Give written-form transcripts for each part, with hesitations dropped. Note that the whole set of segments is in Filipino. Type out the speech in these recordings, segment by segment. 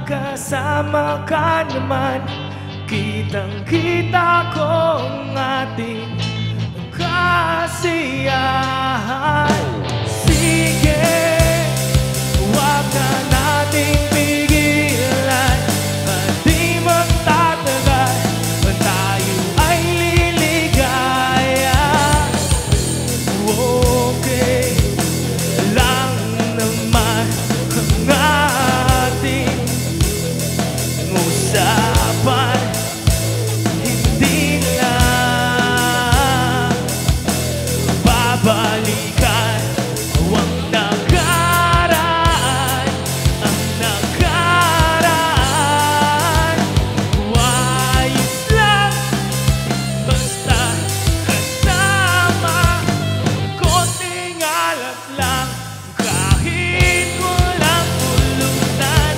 Kasama ka naman, kitang-kita ko ang ating kasiyahan. Sige, huwag na nating pigilan, at di magtatagal, tayo ay liligaya. Okay lang naman ang ating usapan, hindi lang babalikan ang nakaraan, ang nakaraan. Ayos lang, basta kasama, konting alak lang, kahit walang pulutan.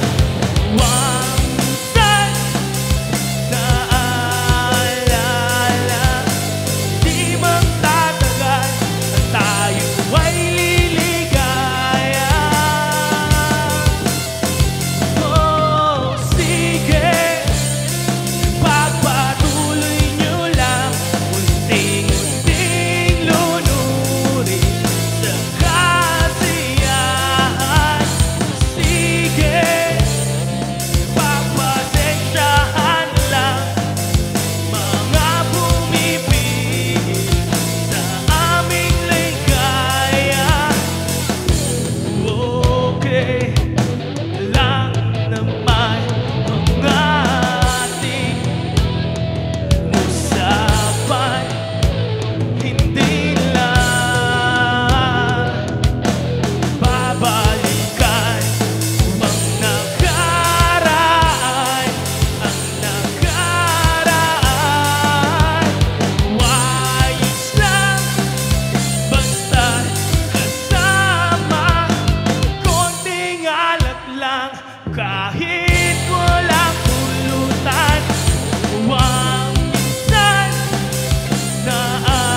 Kahit walang pulutan, huwag minsan naalala.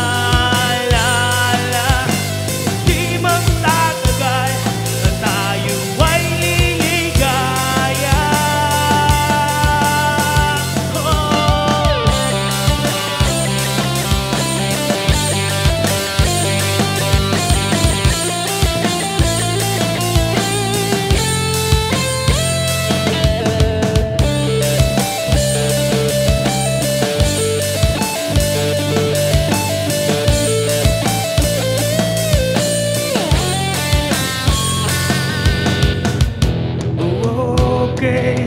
Di magtatagal na tayo ay liligaya. Okay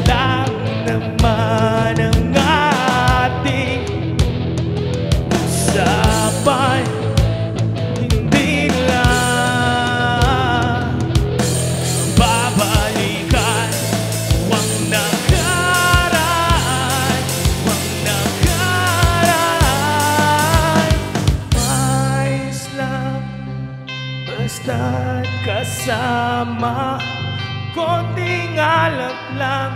lang naman ang ating usapan, hindi lang babalikan ang nakaraan, ang nakaraan. Ayos lang, basta't kasama, konting alak lang.